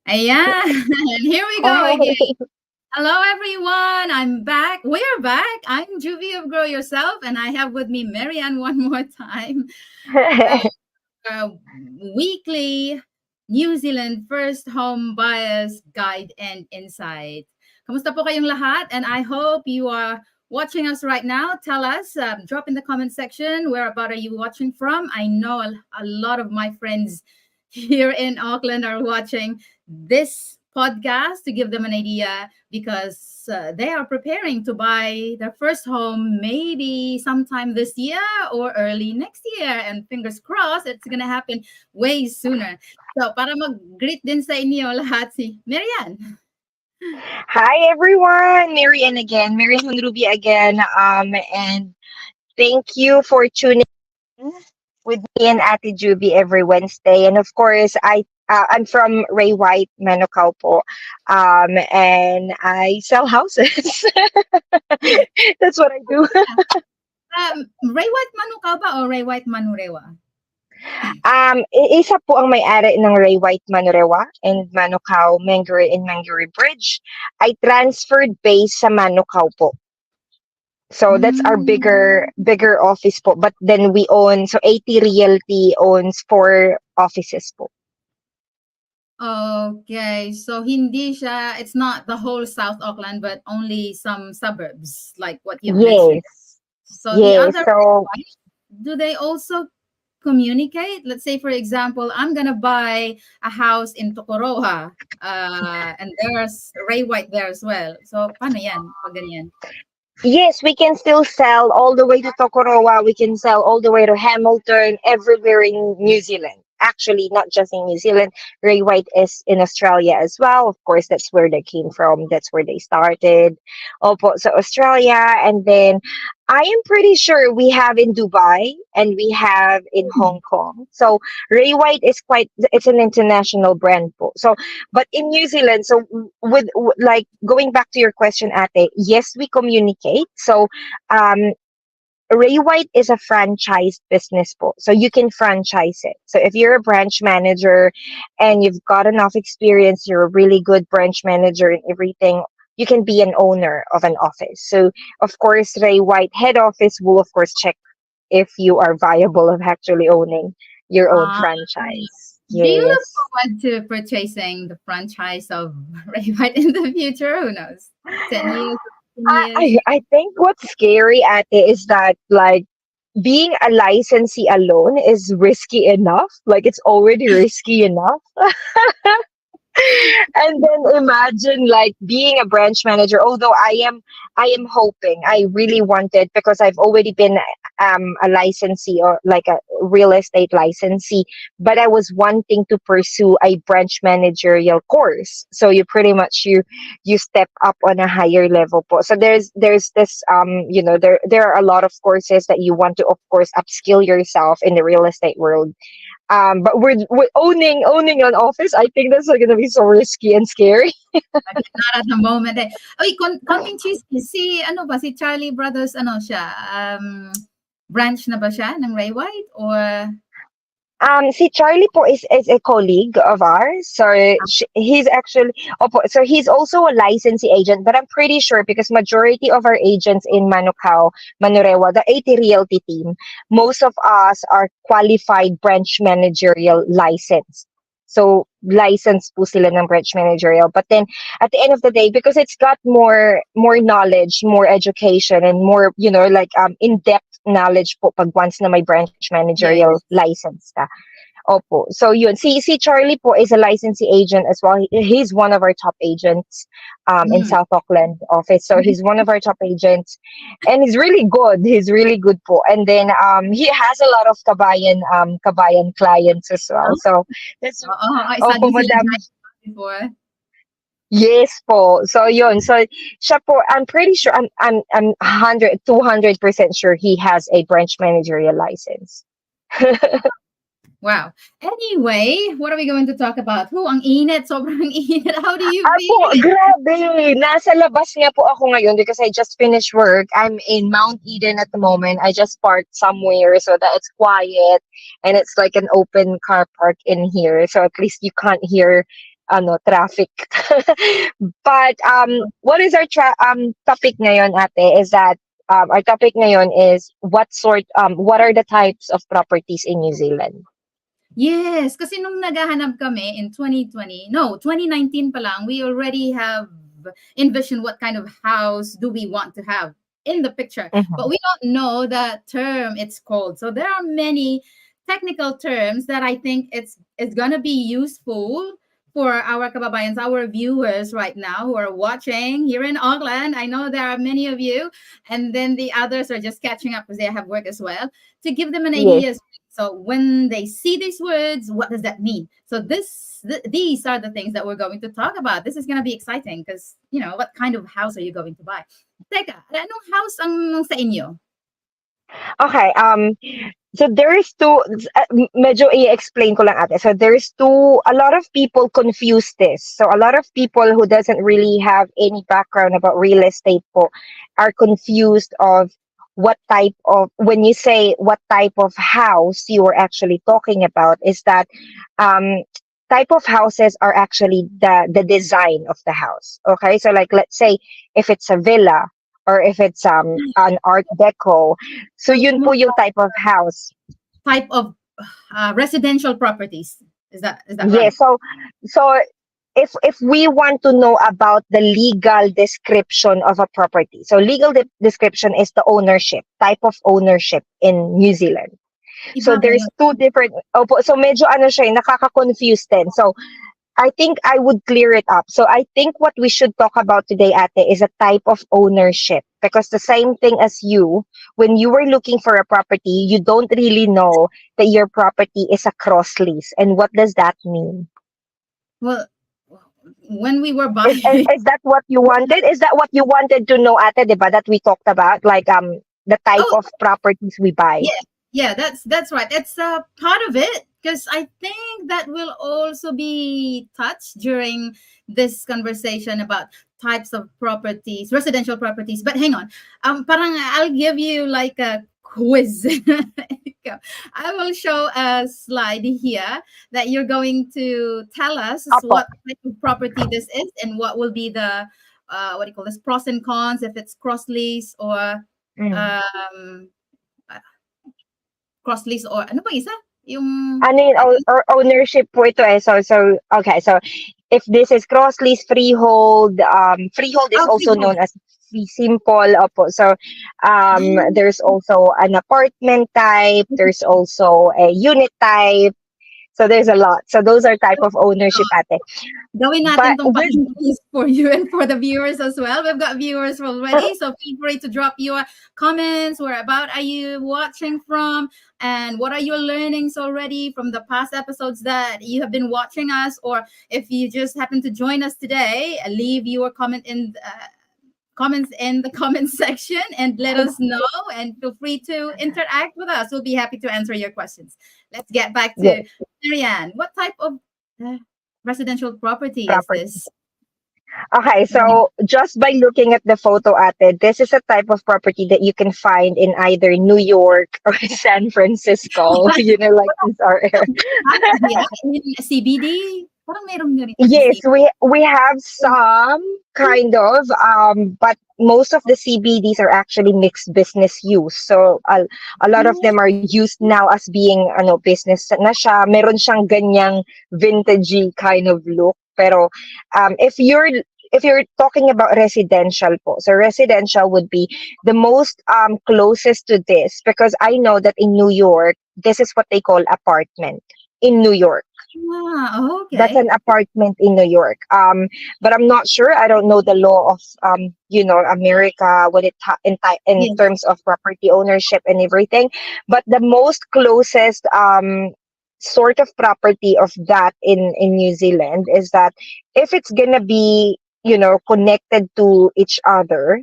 Ayan. And here we go again. Hello, everyone. I'm back. We're back. I'm Juvie of Grow Yourself, and I have with me Marianne one more time. Our weekly New Zealand First Home Buyers Guide and Insight. Kamusta po kayong lahat? And I hope you are watching us right now. Tell us, drop in the comment section, where about are you watching from? I know a lot of my friends here in Auckland are watching this podcast to give them an idea because they are preparing to buy their first home maybe sometime this year or early next year, and fingers crossed it's gonna happen way sooner. So para mag-greet din sa inyo lahat si Marian. Hi everyone, Marian again, Marian Ruby again, and thank you for tuning in with me and Ate Juby every Wednesday. And of course, I'm from Ray White, Manukau po, and I sell houses. That's what I do. Ray White Manukau ba o Ray White Manurewa? Isa po ang may-ari ng Ray White Manurewa and Manukau, Mangere and Mangere Bridge. I transferred base sa Manukau po. So that's our bigger office po. But then we own, so 80 Realty owns 4 offices po. Okay, so hindi siya, it's not the whole South Auckland, but only some suburbs, like what you've mentioned. So the Yes. other, So do they also communicate? Let's say, for example, I'm gonna buy a house in Tokoroha, and there's Ray White there as well. So paano yan? Pag ganyan? yes, we can still sell all the way to Tokoroa. We can sell all the way to Hamilton, everywhere in New Zealand. Actually, not just in New Zealand. Ray White is in Australia as well. Of course, that's where they came from. That's where they started. Opo, so Australia, and then I am pretty sure we have in Dubai and we have in Hong Kong. So Ray White is quite. It's an international brand po. So, but in New Zealand, so like going back to your question, Ate, yes, we communicate. So, um, Ray White is a franchise business po. So you can franchise it. So if you're a branch manager and you've got enough experience, you're a really good branch manager and everything, you can be an owner of an office. So of course, Ray White head office will of course check if you are viable of actually owning your own Uh, franchise. do you look Yes. forward to purchasing the franchise of Ray White in the future? Who knows? 10 years, 15 years? I think what's scary at it is that like being a licensee alone is risky enough. Like it's already risky enough. And then imagine like being a branch manager, although I am hoping, I really wanted, because I've already been a licensee or like a real estate licensee, but I was wanting to pursue a branch managerial course. So you pretty much you step up on a higher level po. So there's this there are a lot of courses that you want to of course upskill yourself in the real estate world. But we're owning an office. I think that's going to be so risky and scary. Not at the moment eh. Uy, konting chismis, ano ba, si Charlie Brothers, ano siya, branch na ba siya ng Ray White or Si Charlie po is a colleague of ours. So he's actually, opo, so he's also a licensee agent, but I'm pretty sure because majority of our agents in Manukau, Manurewa, the 80 Realty team, most of us are qualified branch managerial license. So licensed po sila ng branch managerial. But then at the end of the day, because it's got more knowledge, more education, and more, like in-depth knowledge po pag once na may branch managerial yes. license ka. Opo. So yun, si Charlie po is a licensee agent as well. He's one of our top agents in Mm. South Auckland office. So he's one of our top agents and he's really good. He's really good po. And then he has a lot of kabayan clients as well. So that's Oo, isa opo, din sila madam. before. Yes po. So yun. So siya po, I'm pretty sure I'm 200% sure he has a branch managerial license. Wow. Anyway, what are we going to talk about? Ang init, sobrang init. How do you Po, feel? grabe. Nasa labas nga po ako ngayon because I just finished work. I'm in Mount Eden at the moment. I just parked somewhere so that it's quiet and it's like an open car park in here. So at least you can't hear traffic. But what is our topic ngayon, ate? Is that our topic ngayon is what are the types of properties in New Zealand? Yes, kasi nung naghahanap kami in 2020, no, 2019 pa lang, we already have envisioned what kind of house do we want to have in the picture, but Mhm. we don't know the term it's called. So there are many technical terms that I think it's gonna be useful for our kababayans, our viewers right now who are watching here in Auckland. I know there are many of you, and then the others are just catching up because they have work as well, to give them an Yes. idea. So when they see these words, what does that mean? So these are the things that we're going to talk about. This is going to be exciting because, what kind of house are you going to buy? Teka, anong house ang sa inyo? Okay. So there's two, medyo i-explain ko lang ate. So there's two, a lot of people confuse this. So a lot of people who doesn't really have any background about real estate po are confused of what type of, when you say what type of house you are actually talking about, is that um, type of houses are actually the design of the house. Okay. So like, let's say if it's a villa or if it's an art deco, so So it's yun more po yung type of house. type of residential properties. Is that Yeah, right? so if we want to know about the legal description of a property, so legal description is the ownership, type of ownership in New Zealand. Iba So ba there's yun? two different, opo, so medyo ano siya, nakaka-confuse din. So I think I would clear it up. So I think what we should talk about today, ate, is a type of ownership. Because the same thing as you, when you were looking for a property, you don't really know that your property is a cross lease. And what does that mean? Well, when we were Is, buying, is, is that what you wanted? Is that what you wanted to know, ate, diba, that we talked about? Like the type oh, of properties we buy. yeah, yeah, that's right. It's a part of it because I think that will also be touched during this conversation about types of properties, residential properties. But hang on, parang I'll give you like a quiz. I will show a slide here that you're going to tell us Opo. what type of property this is and what will be the what do you call this, pros and cons, if it's cross lease or Mm. um Crosslease or ano ba isa? Yung Ano yun, or ownership po ito eh. So, okay. So, if this is Crosslease, Freehold, Freehold is oh, also freehold. known as fee simple. Opo. So, Ah, there's also an apartment type. There's also a unit type. So, there's a lot. So, those are type of ownership ate. gawin natin But 'tong with, parang quiz for you and for the viewers as well. We've got viewers already, so feel free to drop your comments. Where about are you watching from? And what are your learnings already from the past episodes that you have been watching us? Or if you just happen to join us today, leave your comments in the comment section and let us know, and feel free to interact with us. We'll be happy to answer your questions. Let's get back yes, to Marianne. What type of uh, residential property is property. this? Okay, so just by looking at the photo ate, this is a type of property that you can find in either New York or San Francisco. Like these are Yeah, in CBD. Parang meron nga rin sa yes, CBD. we have some kind of but most of the CBDs are actually mixed business use. So a lot of them are used now as being business na siya. Meron siyang ganyang vintagey kind of look. Pero if you're talking about residential po, so residential would be the most closest to this, because I know that in New York, this is what they call apartment in New York. Ah, That's okay. an apartment in New York. But I'm not sure. I don't know the law of America when in Yes. terms of property ownership and everything. But the most closest sort of property of that in New Zealand is that if it's gonna be connected to each other,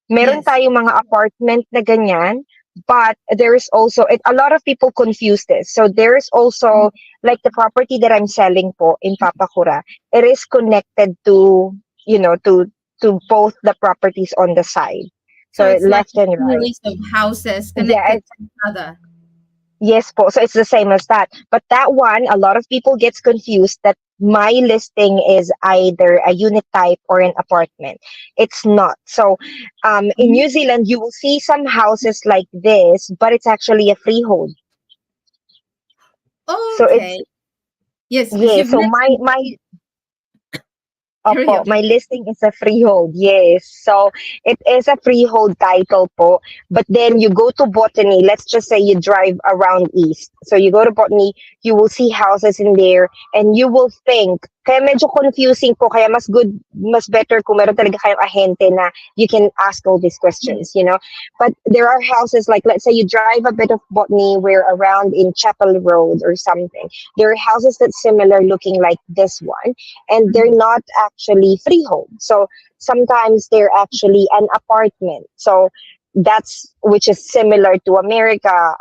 meron Yes. tayong mga apartment na ganyan, but there's also, a lot of people confuse this. So there's also, like the property that I'm selling po in Papakura, it is connected to, to both the properties on the side. So So it's like left a and right. series of houses Yeah, connected to each other. yes po. So it's the same as that. But that one, a lot of people gets confused that my listing is either a unit type or an apartment. It's not. So in Mhm. New Zealand, you will see some houses like this, but it's actually a freehold. So it's Okay. Yes, because yeah. you've So mentioned my carry Opo, on. my listing is a freehold, yes. So it is a freehold title po. But then you go to Botany, let's just say you drive around east. So you go to Botany, you will see houses in there and you will think, kaya medyo confusing po, kaya mas good, mas better kung meron talaga kayong ahente na you can ask all these questions, you know. But there are houses like, let's say you drive a bit of Botany, where around in Chapel Road or something. There are houses that's similar looking like this one and they're Mhm. not actually freehold. So sometimes they're actually an apartment. So that's which is similar to America.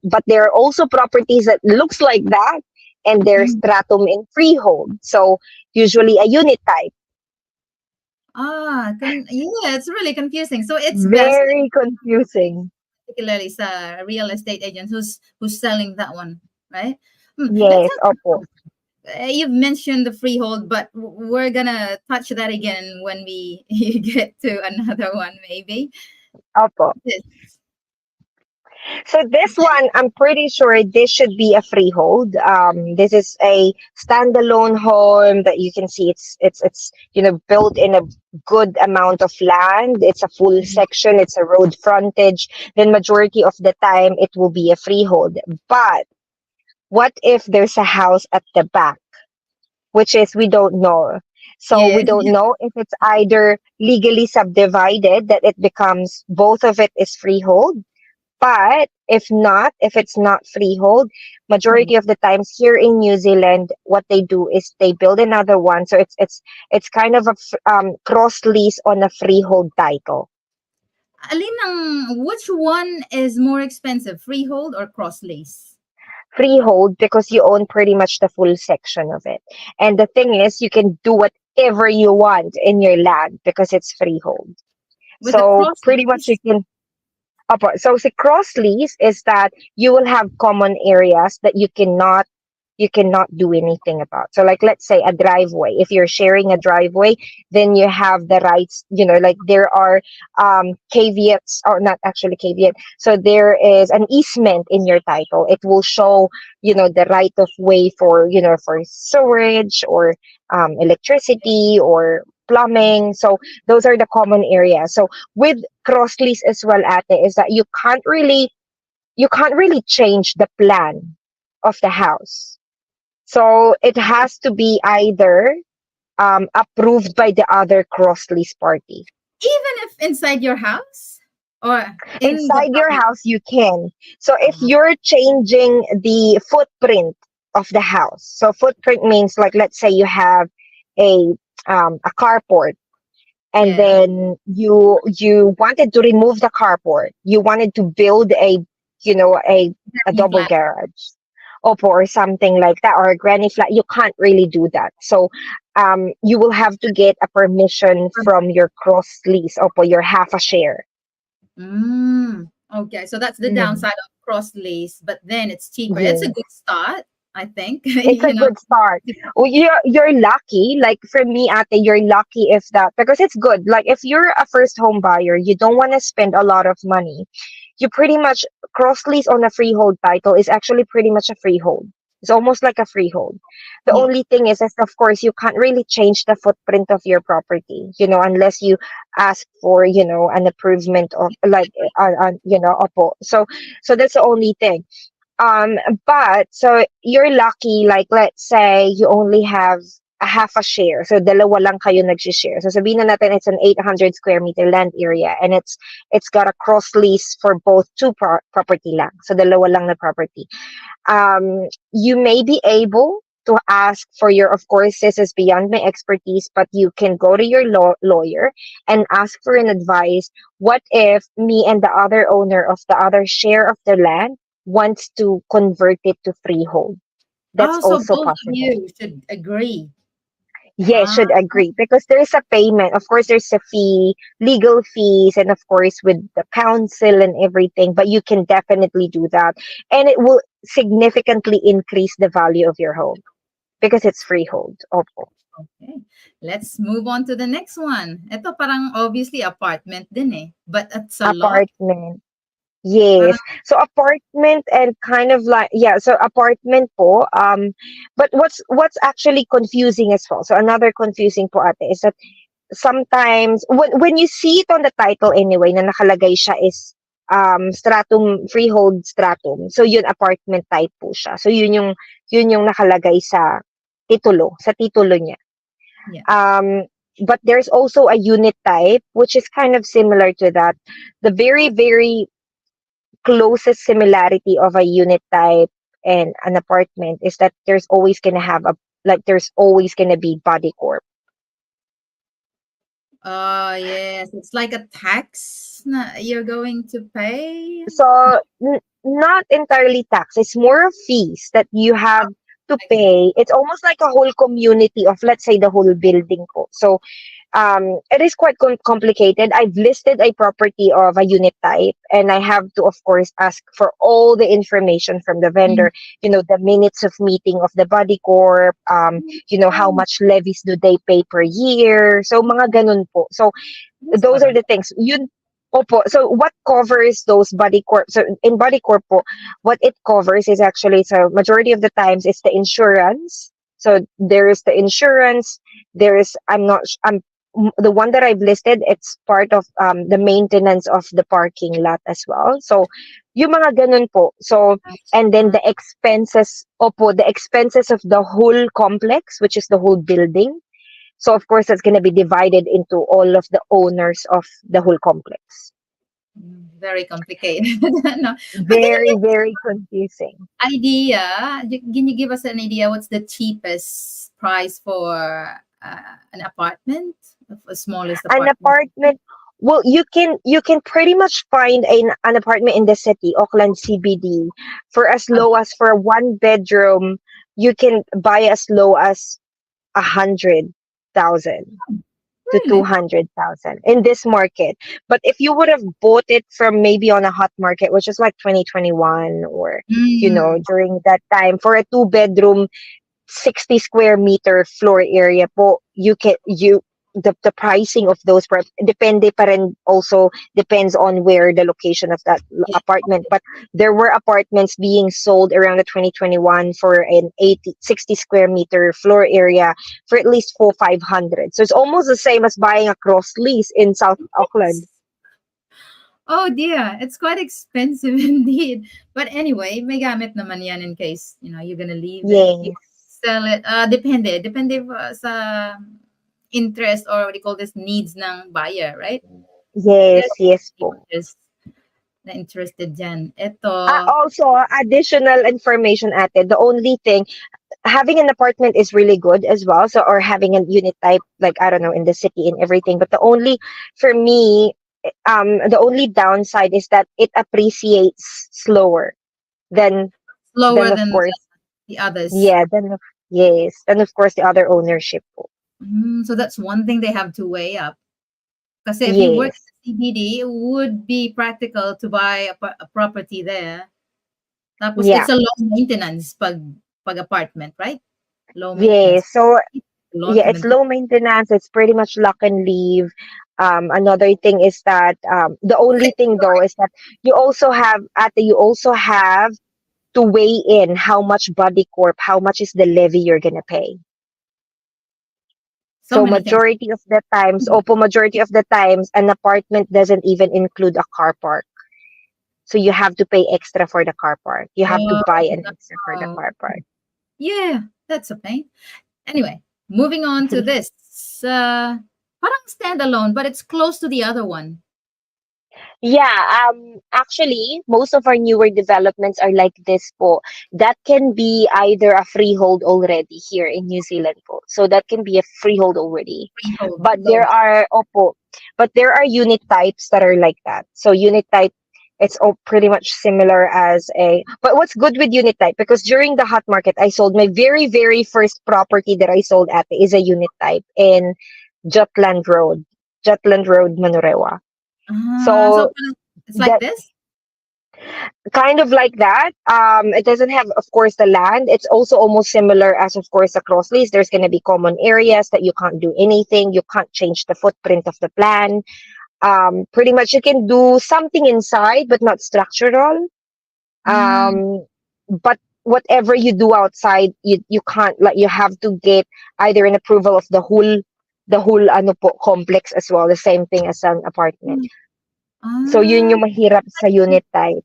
But there are also properties that looks like that, and there's Mhm. stratum in freehold. So usually a unit type. Yeah, it's really confusing. So it's best, Very confusing. particularly sa real estate agent who's selling that one, right? That's Yes, opo, you've mentioned the freehold, but we're gonna touch that again when we get to another one, maybe. opo. This. So this one, I'm pretty sure this should be a freehold. This is a standalone home that you can see it's built in a good amount of land. It's a full Mhm. section. It's a road frontage. Then majority of the time it will be a freehold. But what if there's a house at the back, which is we don't know. So we Yes. don't know if it's either legally subdivided that it becomes both of it is freehold, but if not, if it's not freehold, Mhm. majority of the times here in New Zealand, what they do is they build another one. So it's kind of a cross lease on a freehold title. Which one is more expensive, freehold or cross lease? Freehold because you own pretty much the full section of it. And the thing is, you can do whatever you want in your land because it's freehold. With the So cross pretty much you lease? can. So the cross lease is that you will have common areas that you cannot do anything about. So like let's say a driveway. If you're sharing a driveway, then you have the rights, like there are caveats or not actually caveat. So there is an easement in your title. It will show, the right of way for, for sewerage or electricity or plumbing. So those are the common areas. So with cross lease as well, ate, is that you can't really change the plan of the house. So it has to be either approved by the other cross lease party. Even if inside your house or in the Inside your property? house, you can. So if Ah, you're changing the footprint of the house, so footprint means like let's say you have a a carport, and yeah. then you wanted to remove the carport. You wanted to build a Granny double flat. garage, Oppo or something like that, or a granny flat. You can't really do that. So you will have to get a permission from your cross lease, Oppo, your half a share. Okay, so that's the Mhm. downside of cross lease, but then it's cheaper. It's a Yeah. good start, I think. It's a good start. Well, you're lucky. Like for me, ate, you're lucky if that because it's good. Like if you're a first home buyer, you don't want to spend a lot of money. You pretty much cross lease on a freehold title is actually pretty much a freehold. It's almost like a freehold. The Yeah. only thing is of course, you can't really change the footprint of your property, unless you ask for, an improvement of like, opo. So that's the only thing. Um, but so you're lucky, like let's say you only have a half a share. So dalawa lang kayo nag-share. So sabihin na natin it's an 800 square meter land area and it's got a cross lease for both two property lang. So dalawa lang na property. You may be able to ask for your, of course, this is beyond my expertise, but you can go to your lawyer and ask for an advice. What if me and the other owner of the other share of the land wants to convert it to freehold? That's Oh, so also both of possible. you should agree. Yes, Ah, should agree because there's a payment. Of course, there's a fee, legal fees, and of course with the council and everything. But you can definitely do that, and it will significantly increase the value of your home because it's freehold. Opo. Okay. Let's move on to the next one. Ito parang obviously apartment din eh. But it's a lot. Apartment. Parang Yes. So apartment and kind of like, yeah, so apartment po. But what's actually confusing as well. So another confusing po ate is that sometimes when you see it on the title anyway na nakalagay siya is stratum, freehold stratum. So yun apartment type po siya. So yun yung nakalagay sa titulo niya. yeah. But there's also a unit type which is kind of similar to that. The very very closest similarity of a unit type and an apartment is that there's always gonna have a like there's always gonna be body corp. Yes. It's like a tax na you're going to pay. So not entirely tax. It's more of fees that you have to Okay. pay. It's almost like a whole community of, let's say, the whole building ko. So it is quite complicated. I've listed a property of a unit type, and I have to, of course, ask for all the information from the Mm. vendor. The minutes of meeting of the body corp. How Oh, much levies do they pay per year? So mga ganun po. So that's those are alright. the things. Opo. So what covers those body corp? So in body corp po, what it covers is actually, so majority of the times it's the insurance. So there is the insurance. There is, the one that I've listed. It's part of the maintenance of the parking lot as well. So yung mga ganun po. So and then the expenses. Opo, the expenses of the whole complex, which is the whole building. So of course that's going to be divided into all of the owners of the whole complex. Very complicated. No. But can you Very, give us very confusing. an idea? Can you give us an idea what's the cheapest price for an apartment? The smallest An apartment? apartment, well, you can pretty much find an apartment in the city, Auckland CBD, for as A low as, for a one bedroom, you can buy as low as 100,000 to two really? hundred thousand in this market. But if you would have bought it from maybe on a hot market, which is like 2021, or Mm. during that time, for a two-bedroom 60 square meter floor area po, the pricing of those depende pa rin, also depends on where the location of that Yeah. apartment. But there were apartments being sold around the 2021 for an 60 square meter floor area for at least 400-500. So it's almost the same as buying a Crosslease in South Auckland. Oh dear, it's quite expensive indeed. But anyway, may gamit naman yan in case, you're gonna leave it. You Yes. sell it. Depende. Depende sa interest or what do you call this, needs ng buyer, right? Yes, There's yes po. people na interested dyan. Ito, Also, additional information added. The only thing, having an apartment is really good as well. So, or having a unit type, like, I don't know, in the city and everything. But for me, the only downside is that it appreciates slower than, slower of than course, the others. yeah, yes, than of course the other ownership po. So that's one thing they have to weigh up. Kasi if you work in Yes, the CBD, it would be practical to buy a property there. Tapos yeah, it's a low maintenance pag apartment, right? Low maintenance. yes. So Loan to yeah, it's maintain. low maintenance. It's pretty much lock and leave. Another thing is that, the only thing though is that you also have to weigh in how much body corp, how much is the levy you're gonna pay. So So many things. majority of the times, an apartment doesn't even include a car park. So you have to pay extra for the car park. You have to Oh, buy an extra for the no. car park. Yeah, that's a pain. Anyway, moving on to this. Parang standalone, but it's close to the other one. Yeah, actually, most of our newer developments are like this po. That can be either a freehold already here in New Zealand po. So that can be a freehold already. Freehold. But Go. there are unit types that are like that. So unit type, it's all pretty much similar as but what's good with unit type, because during the hot market, I sold my very, very first property that I sold at is a unit type in Jutland Road, Manurewa. So So parang it's like that this? Kind of like that. It doesn't have, of course, the land. It's also almost similar as, of course, a Crosslease. There's going to be common areas that you can't do anything. You can't change the footprint of the plan. Pretty much you can do something inside, but not structural. Mm, But whatever you do outside, you can't, like, you have to get either an approval of the whole ano po, complex as well. The same thing as an apartment. mm. So yun Ah, yung mahirap sa unit type.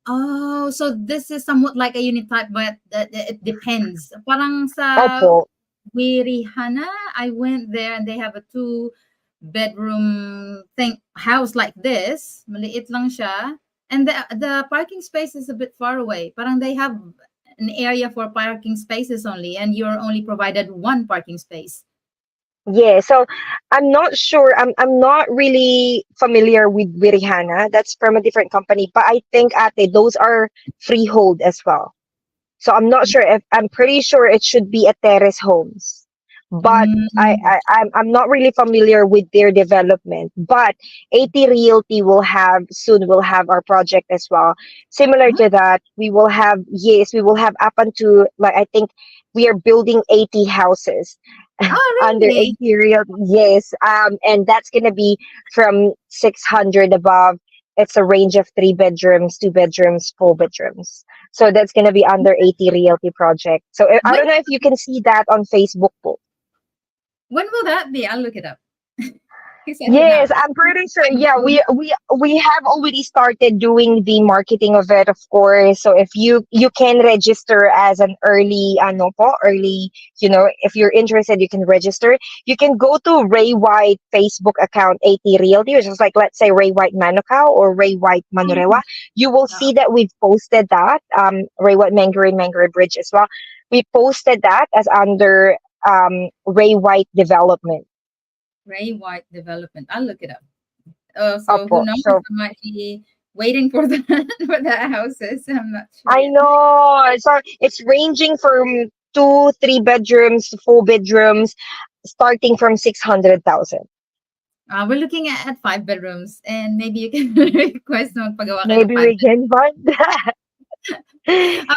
oh, so this is somewhat like a unit type, but it depends. Parang sa Opo. Wirihana, I went there and they have a two-bedroom thing house like this. Maliit lang siya. And the parking space is a bit far away. Parang they have an area for parking spaces only, and you're only provided one parking space. Yeah, so I'm not sure. I'm not really familiar with Rihanna. That's from a different company, but I think ate those are freehold as well. So I'm not sure if I'm pretty sure it should be a terrace homes. But Mm, I'm not really familiar with their development. But 80 Realty will have our project as well. Similar huh? to that, we will have up until, like, I think we are building 80 houses Oh, under really? 80 Realty. Yes. And that's gonna be from 600 above. It's a range of 3 bedrooms, 2 bedrooms, 4 bedrooms. So that's gonna be under 80 Realty project. So I When don't know if you can see that on Facebook po. when will that be? I'll look it up. Excited now. Yes, I'm pretty sure. Find Yeah, food. we have already started doing the marketing of it, of course. So if you can register as an early ano po, early, if you're interested, you can register. You can go to Ray White Facebook account 80 Realty, which is like, let's say, Ray White Manukau or Ray White Manurewa. You will Oh, see that we've posted that Ray White Mangaree Bridge as well. We posted that as under Ray White Development. Ray White Development. I'll look it up. Oh, so Opo. who knows? So I might be waiting for the for the houses. I'm not sure I yet. know. So it's ranging from 2, 3 bedrooms to 4 bedrooms, starting from 600,000. We're looking at 5 bedrooms, and maybe you can request na magpagawa kayo ng Maybe five we bedrooms. can find that.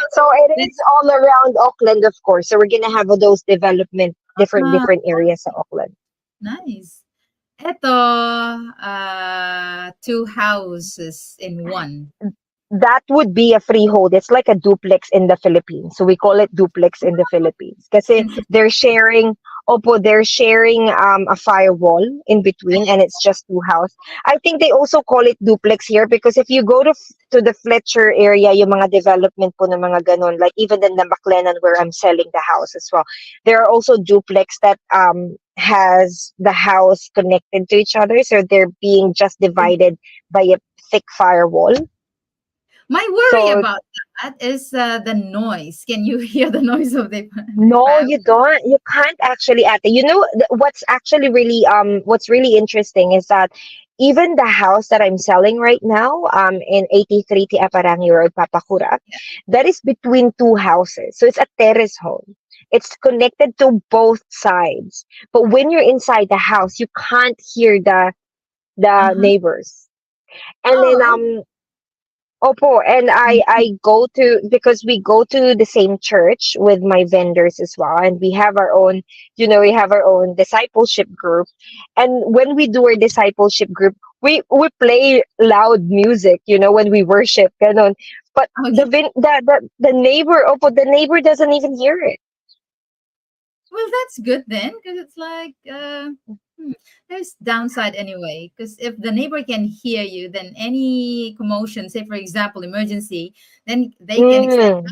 So Also, it is all around Auckland, of course. So we're gonna have those development, different ah, different areas of Auckland. nice. Eto, two houses in one. That would be a freehold. It's like a duplex in the Philippines. So we call it duplex in the Philippines. Kasi In Fl- they're sharing a firewall in between, and it's just two house. I think they also call it duplex here because if you go to the Fletcher area, yung mga development po ng mga ganon, like even in the McLennan where I'm selling the house as well. There are also duplex that has the house connected to each other. So they're being just divided by a thick firewall. My worry So about that is the noise. Can you hear the noise of the no, fire? you don't. You can't actually add it. What's really interesting is that even the house that I'm selling right now, in 83 Tiaparangi Road, Papakura, that is between two houses. So it's a terrace home. It's connected to both sides. But when you're inside the house, you can't hear the Uh-huh. neighbors. And then Oh, Opo, and I okay. I go to because we go to the same church with my vendors as well, and we have our own discipleship group, and when we do our discipleship group, we play loud music, when we worship, ganon. But Okay. the neighbor, Opo, the neighbor doesn't even hear it. Well, that's good then, because it's like there's downside anyway. Because if the neighbor can hear you, then any commotion, say for example, emergency, then they can expect Mm,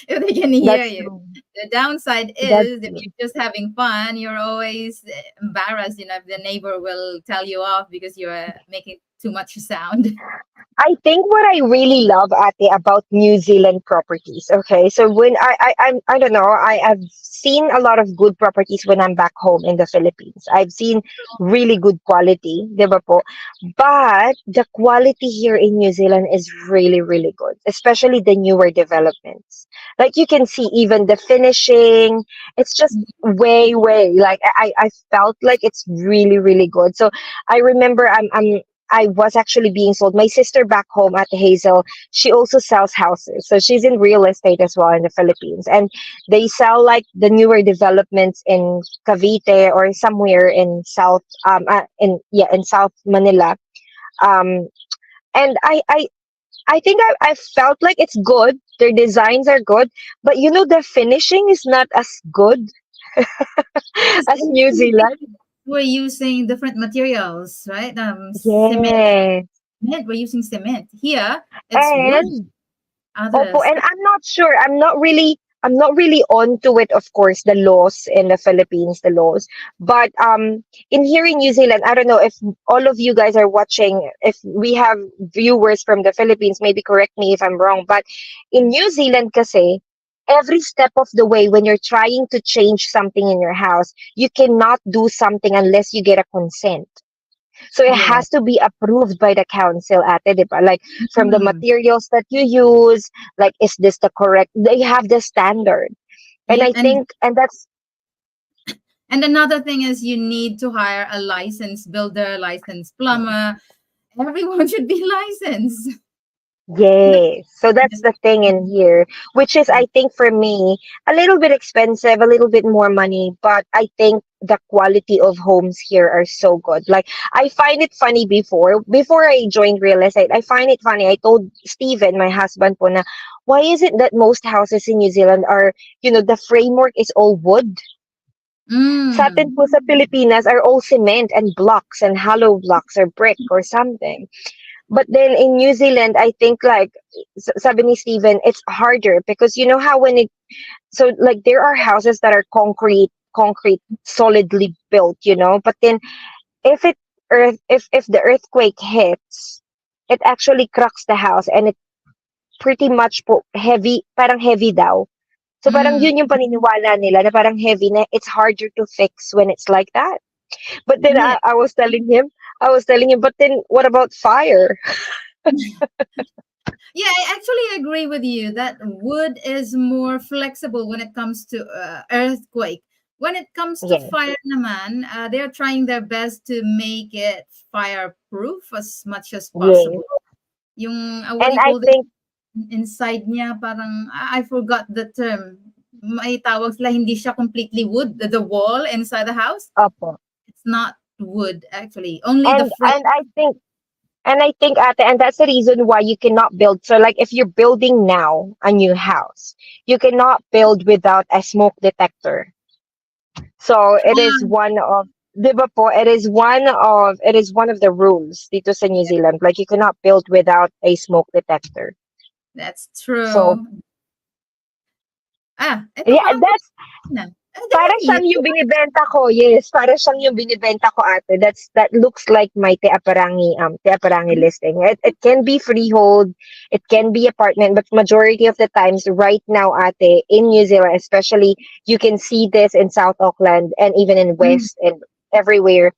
if they can hear that's you. true. The downside That's is if true. you're just having fun, you're always embarrassed. If the neighbor will tell you off because you're making too much sound. I think what I really love, Ate, about New Zealand properties. Okay, so when I don't know, I've seen a lot of good properties when I'm back home in the Philippines. I've seen really good quality, di ba po? But the quality here in New Zealand is really, really good, especially the newer developments. Like you can see even the finishing, it's just way, way. Like I felt like it's really, really good. So I remember I was actually being sold. My sister back home at Hazel, she also sells houses. So she's in real estate as well in the Philippines. And they sell like the newer developments in Cavite or somewhere in in South Manila. Um, and I think I felt like it's good. Their designs are good, but the finishing is not as good Because as New Zealand. we're using different materials, right? Yes. Cement. We're using cement. Here, it's wood. And Opo, Others. and I'm not sure. I'm not really on to it, of course, the laws in the Philippines, the laws. But in here in New Zealand, I don't know if all of you guys are watching, if we have viewers from the Philippines, maybe correct me if I'm wrong, but in New Zealand kasi, every step of the way when you're trying to change something in your house, you cannot do something unless you get a consent. So it Yeah. has to be approved by the council, ate, di ba? Like from the Mm. materials that you use, like is this the correct? They have the standard, and Yep. I think, and that's And another thing is you need to hire a licensed builder, licensed plumber. Everyone should be licensed. yes. So that's the thing in here, which is, I think, for me, a little bit expensive, a little bit more money, but I think the quality of homes here are so good. Like, I find it funny before I joined real estate, I find it funny. I told Steven, my husband po na, why is it that most houses in New Zealand are, the framework is all wood? Sa atin Mm. po sa Pilipinas are all cement and blocks and hollow blocks or brick or something. But then in New Zealand, I think like sabi ni Steven, it's harder because you know how when it so like there are houses that are concrete solidly built, but then if it if the earthquake hits, it actually cracks the house and it pretty much po heavy, parang heavy daw. So parang Mm. yun yung paniniwala nila na parang heavy na it's harder to fix when it's like that. But then Yeah. I was telling him, but then what about fire? Yeah, I actually agree with you that wood is more flexible when it comes to earthquake. When it comes to Yes, fire naman, they're trying their best to make it fireproof as much as yes. possible. Yung, what And do you I call this? think, Inside niya, parang, I forgot the term. May tawag sila, hindi siya completely wood. The wall inside the house, opo. it's not wood actually. Only the And frame. and I think ate, and that's the reason why you cannot build. So like if you're building now a new house, you cannot build without a smoke detector. So it is one of di ba po, it is one of the rules dito sa New Zealand. Like you cannot build without a smoke detector. That's So true. Ito yeah, parang that's na. para Dali. siyang yung binibenta ko. Yes, para siyang yung binibenta ko, ate. That looks like my Te Aparangi listing. It can be freehold, it can be apartment, but majority of the times right now, ate, in New Zealand, especially, you can see this in South Auckland and even in Mm, West and everywhere.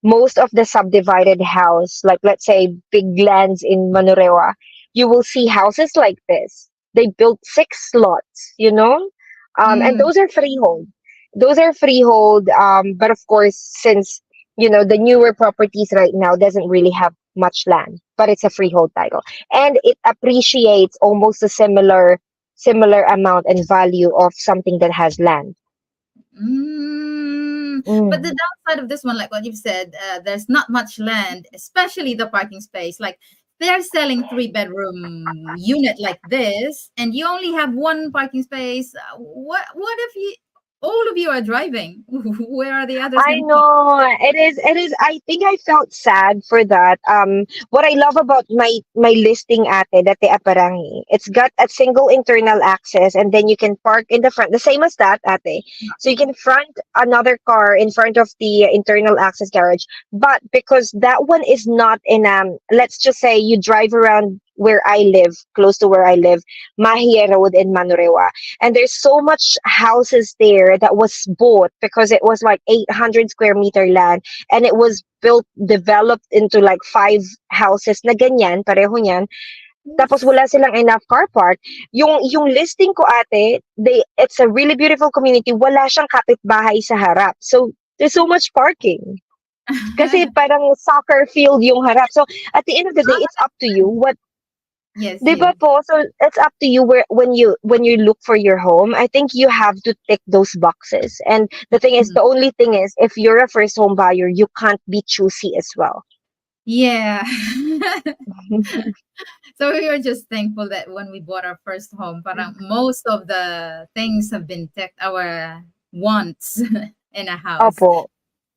Most of the subdivided house, like let's say big lands in Manurewa, you will see houses like this. They built 6 lots. And mm. those are freehold. Those are freehold. But of course, since the newer properties right now doesn't really have much land, but it's a freehold title, and it appreciates almost a similar amount and value of something that has land. But the Mm. downside of this one, like what you've said, there's not much land, especially the parking space. Like they're selling three-bedroom unit like this, and you only have one parking space. What if you all of you are driving? Where are the others I gonna park? know it is. I think I felt sad for that. What I love about my listing, ate, that the Aparangi, it's got a single internal access, and then you can park in the front, the same as that, ate. So you can front another car in front of the internal access garage. But because that one is not in let's just say you drive around where I live, close to where I live, Mahia Road in Manurewa, and there's so much houses there that was bought because it was like 800 square meter land, and it was built developed into like 5 houses na ganyan pareho niyan, tapos Oof. wala silang enough car park. Yung listing ko, ate, it's a really beautiful community, wala siyang kapitbahay sa harap, so there's so much parking. Kasi parang soccer field yung harap. So at the end of the day, it's up to you what. Yes, 'Di ba yes. po? So it's up to you where when you look for your home. I think you have to tick those boxes. And Mm. the only thing is, if you're a first home buyer, you can't be choosy as well. Yeah. So we were just thankful that when we bought our first home, parang most of the things have been ticked, our wants in a house. Opo.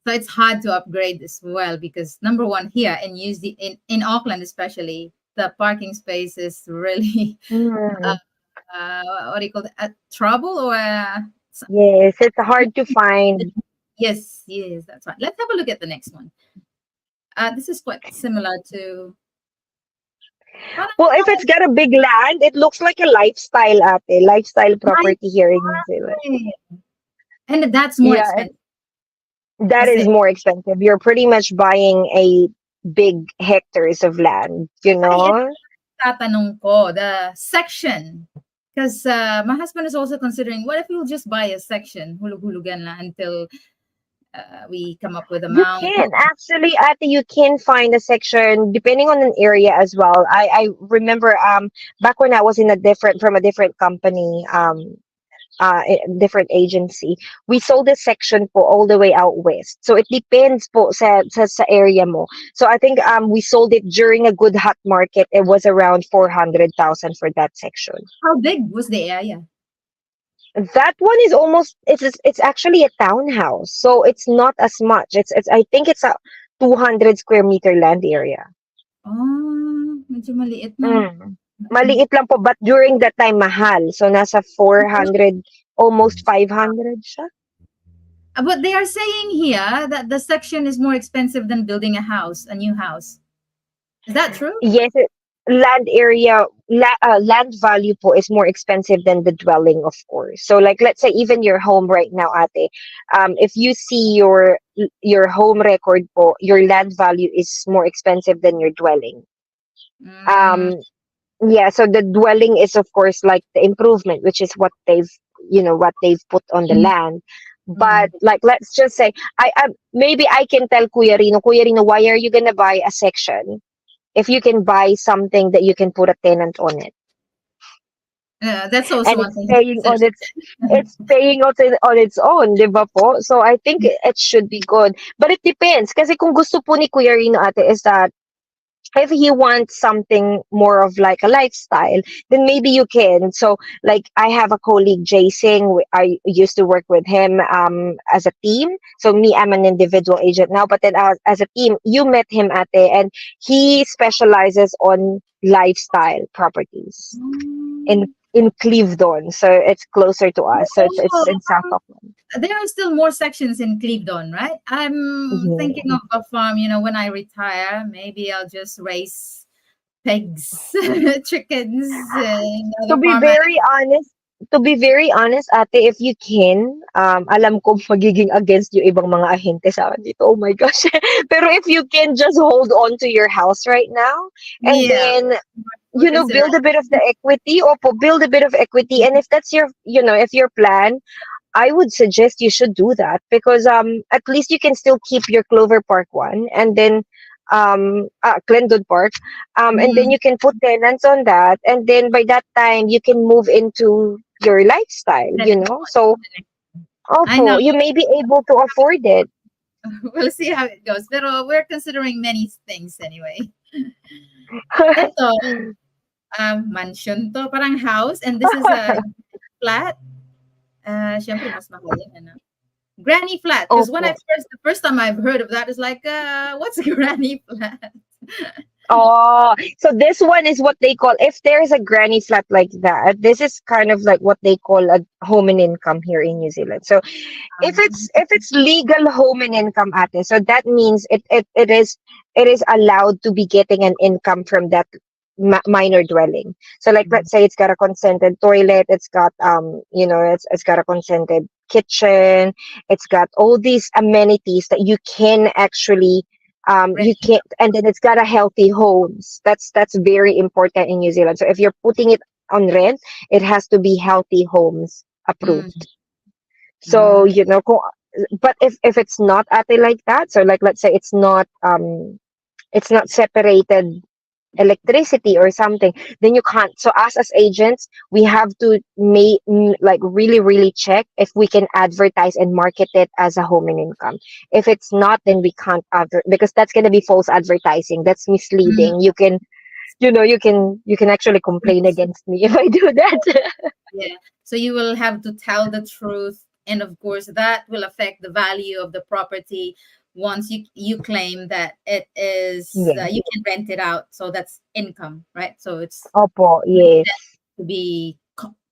So it's hard to upgrade as well because number one here in USD in Auckland especially, the parking space is really uh, Mm. what do you call it? Trouble or Yes, it's hard to find. yes, yes, that's right. Let's have a look at the next one. This is quite similar to parang Well, if it's got a big land, it looks like a lifestyle nice property here in New Zealand. and that's more Yeah, expensive. that Kasi is more expensive. You're pretty much buying a big hectares of land, you ay, ito know? tatanong ko, the section. Because my husband is also considering, what if we'll just buy a section, hulug-hulugan lang until we come up with You amount. can actually, Ate, you can find a section depending on an area as well. I remember back when I was in a different company, different agency, we sold a section po all the way out west. So it depends po sa area mo. So I think we sold it during a good hot market. It was around 400,000 for that section. How big was the area? That one is almost, it's actually a townhouse. So it's not as much. It's I think it's a 200 square meter land area. Oh, medyo maliit, no? Mm. Maliit lang po, but during that time mahal. So nasa 400, almost 500 siya. But they are saying here that the section is more expensive than building a house, a new house. Is that true? Yes, land value po is more expensive than the dwelling, of course. So like let's say even your home right now, ate, if you see your home record po, your land value is more expensive than your dwelling. Mm, Um, yeah, so the dwelling is of course like the improvement, which is what they've put on the mm, land. But mm. like let's just say, I maybe I can tell Kuya Rino, why are you gonna buy a section if you can buy something that you can put a tenant on it, That's also and one it's thing to paying on consider. its own, 'di ba po? So I think it should be good. But it depends kasi kung gusto po ni Kuya Rino, ate, is that if he wants something more of like a lifestyle, then maybe you can. So, like, I have a colleague, Jay Singh. I used to work with him as a team. So, me, I'm an individual agent now, but then as a team, you met him at the and he specializes on lifestyle properties in Mm. in Clevedon. So, it's closer to us. So, it's Oh, in South Auckland. there are still more sections in Clevedon, right? I'm thinking Yeah. of a farm, when I retire, maybe I'll just raise pigs, chickens, and To other be farm very honest, ate, if you can, alam ko magiging against yung ibang mga ahente sa akin dito. Oh my gosh. Pero if you can just hold on to your house right now, and yeah, then, we're considering. build a bit of the equity, or build a bit of equity. And if that's if your plan, I would suggest you should do that because at least you can still keep your Clover Park one, and then Glendon Park, and then Mm, you can put tenants on that, and then by that time you can move into your lifestyle, the next So one. I know. also you may be able to afford it. We'll see how it goes. Pero we're considering many things anyway. Ito, mansion to, parang house, and this is a flat. Syempre mas mahal yan, ano? Granny flat. Because when Opo. the first time I've heard of that is like, what's granny flat? Oh, so this one is what they call, if there's a granny flat like that, this is kind of like what they call a home and income here in New Zealand. So if it's legal home and income, ate, so that means it is allowed to be getting an income from that minor dwelling. So like let's say it's got a consented toilet, it's got it's got a consented kitchen, it's got all these amenities that you can actually you Rent. can't, and then it's got a healthy homes. That's very important in New Zealand. So if you're putting it on rent, it has to be healthy homes Mm. approved. So, Ah, but if it's not ate like that, so like let's say it's not separated electricity or something, then you can't. So us as agents, we have to like really really check if we can advertise and market it as a home and income. If it's not, then we can't because that's going to be false advertising, that's Mm, misleading. You can, you can actually complain against me if I do that. yeah. So you will have to tell the truth, and of course, that will affect the value of the property once you claim that it is Yeah. you can rent it out. So that's income, right? So it's Opo, yes. to be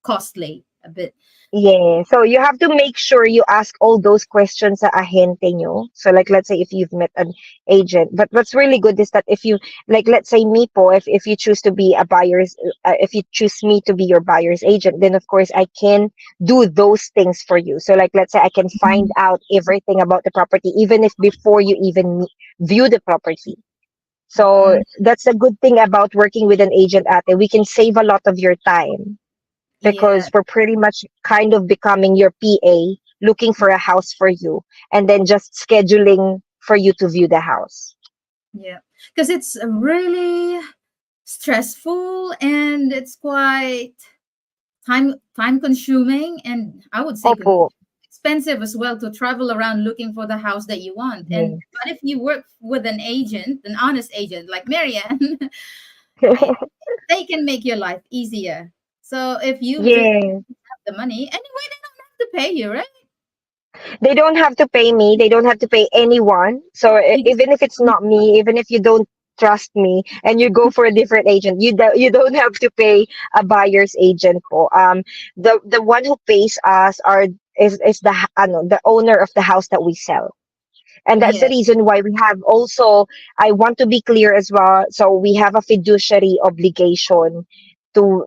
costly a bit. Yeah, so you have to make sure you ask all those questions sa ahente nyo. So like let's say if you've met an agent, but what's really good is that if you, like let's say me po, if you choose to be a buyer's, if you choose me to be your buyer's agent, then of course I can do those things for you. So like let's say I can find Mhm. out everything about the property even if before you even view the property. So Mm, that's a good thing about working with an agent, ate. We can save a lot of your time yeah, because we're pretty much kind of becoming your PA, looking for a house for you, and then just scheduling for you to view the house. yeah, because it's really stressful and it's quite time consuming, and I would say Opo. expensive as well to travel around looking for the house that you want. And Yes. but if you work with an agent, an honest agent like Marianne, I, they can make your life easier. So if you just Yes. have the money anyway, they don't have to pay you, right? They don't have to pay me. They don't have to pay anyone. So You just even if it's not me, even if you don't trust me and you go for a different agent, you don't have to pay a buyer's agent po. The one who pays us is the the owner of the house that we sell. And that's the yeah. reason why we have also, I want to be clear as well, so we have a fiduciary obligation to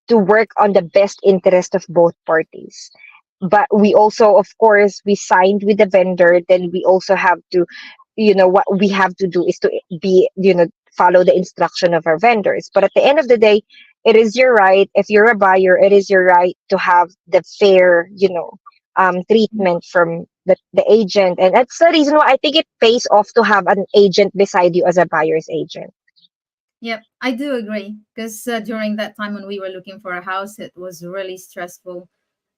work on the best interest of both parties. But we also, of course, we signed with the vendor, then we also have to, what we have to do is to be, follow the instruction of our vendors. But at the end of the day, it is your right. If you're a buyer, it is your right to have the fair, treatment from the agent. And that's the reason why I think it pays off to have an agent beside you as a buyer's agent. Yep, I do agree because during that time when we were looking for a house, it was really stressful.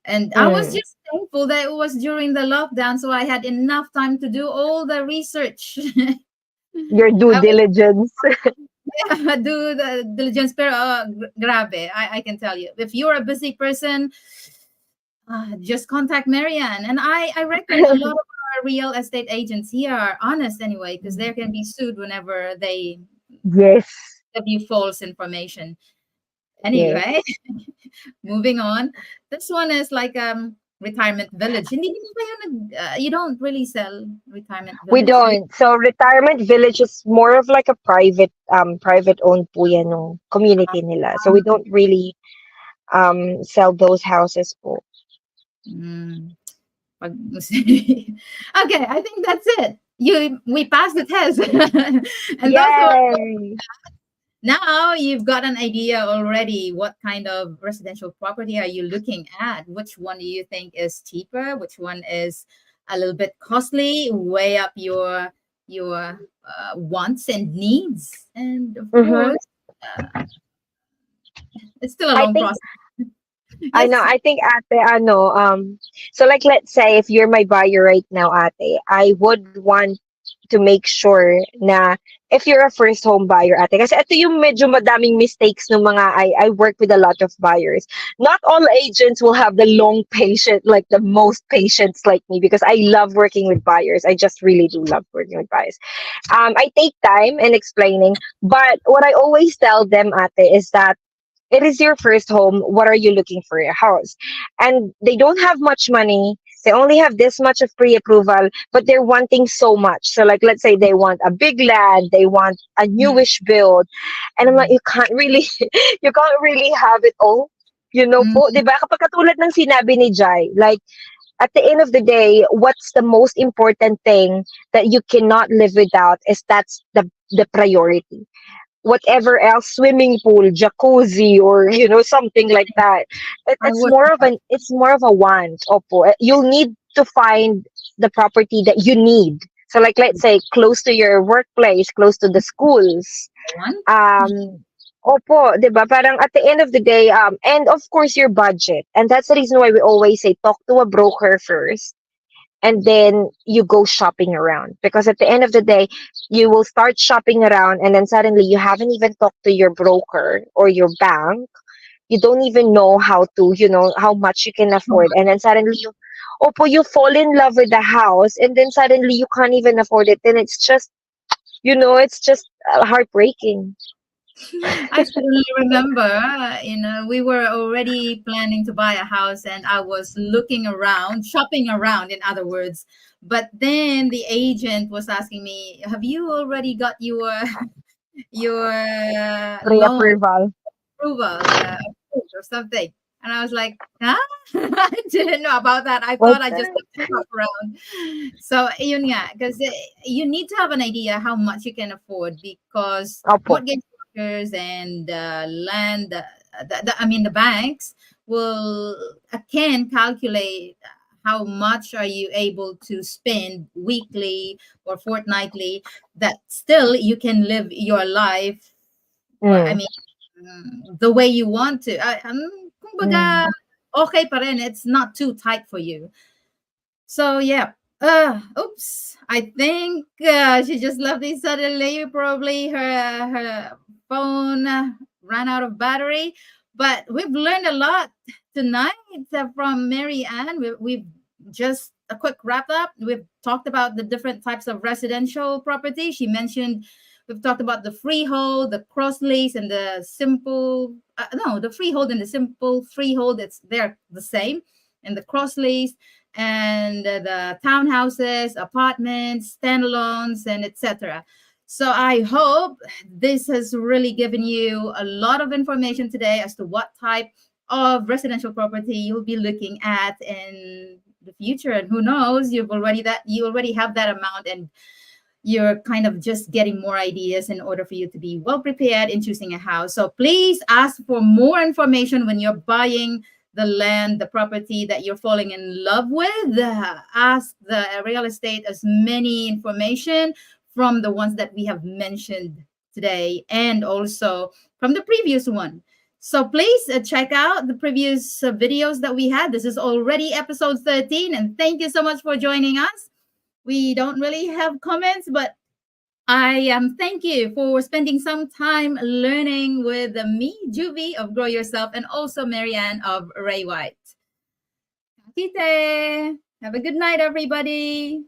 And I was Mm. just thankful that it was during the lockdown, so I had enough time to do all the research. Your due I was diligence. do the diligence, pero grabe, I can tell you. If you're a busy person, just contact Marianne. And I reckon a lot of our real estate agents here are honest anyway, because they can be sued whenever they Yes. give you false information. Yes. Anyway, moving on. This one is like retirement village. Hindi mo kayo you don't really sell retirement We village, do you? don't. So retirement village is more of like a private owned po yan nung community nila. So we don't really sell those houses po. Mm, okay, I think that's it. We passed the test. And those who are Yay! now you've got an idea already what kind of residential property are you looking at? Which one do you think is cheaper? Which one is a little bit costly? Weigh up your wants and needs, and of Mm-hmm. course, it's still a I long think process. I know. Yes. I think ate, so like let's say if you're my buyer right now, ate, I would want to make sure na if you're a first home buyer, ate, kasi ito yung medyo madaming mistakes ng mga, I work with a lot of buyers. Not all agents will have the long patient, like the most patience like me, because I love working with buyers. I just really do love working with buyers. I take time in explaining, but what I always tell them, ate, is that it is your first home. What are you looking for your house? And they don't have much money. They only have this much of pre-approval, but they're wanting so much. So like, let's say they want a big land, they want a Mm, newish build. And I'm like, mm, you can't really, you can't really have it all. You know po, mm. di ba? Kapag katulad ng sinabi ni Jai, like, at the end of the day, what's the most important thing that you cannot live without is that's the priority. Whatever else, swimming pool, jacuzzi, or something like that, I it's would. more of a want. Opo, you'll need to find the property that you need. So like let's say close to your workplace, close to the schools. One. Opo, 'di ba? Parang at the end of the day, and of course your budget. And that's the reason why we always say talk to a broker first and then you go shopping around. Because at the end of the day, you will start shopping around and then suddenly you haven't even talked to your broker or your bank. You don't even know how to, how much you can afford. And then suddenly opo, you fall in love with the house and then suddenly you can't even afford it. Then it's just, it's just heartbreaking. I suddenly remember, we were already planning to buy a house and I was looking around, shopping around, in other words. But then the agent was asking me, have you already got your loan Pre-approval. approval approved or something? And I was like, huh? I didn't know about that. I What's thought I just that? have to shop around. So, yun nga, because you need to have an idea how much you can afford because Opo. mortgage brokers and land, I mean, the banks will can calculate how much are you able to spend weekly or fortnightly that still you can live your life. I Mm, mean, the way you want to. Kumbaga, mm, okay pa rin. It's not too tight for you. So yeah. Oops. I think she just left this suddenly. Probably her phone ran out of battery. But we've learned a lot tonight from Mary Ann. We've just a quick wrap up. We've talked about the different types of residential property. She mentioned we've talked about the freehold, the cross-lease, and the simple. No, the freehold and the simple freehold. They're the same, and the cross-lease and the townhouses, apartments, standalones, and etc. So I hope this has really given you a lot of information today as to what type of residential property you'll be looking at in the future. And who knows, you already have that amount and you're kind of just getting more ideas in order for you to be well prepared in choosing a house. So please ask for more information when you're buying the land, the property that you're falling in love with. Ask the real estate as many information from the ones that we have mentioned today and also from the previous one. So please check out the previous videos that we had. This is already episode 13. And thank you so much for joining us. We don't really have comments, but I thank you for spending some time learning with me, Juvie of Grow Yourself, and also Marianne of Ray White. Tite. Have a good night, everybody.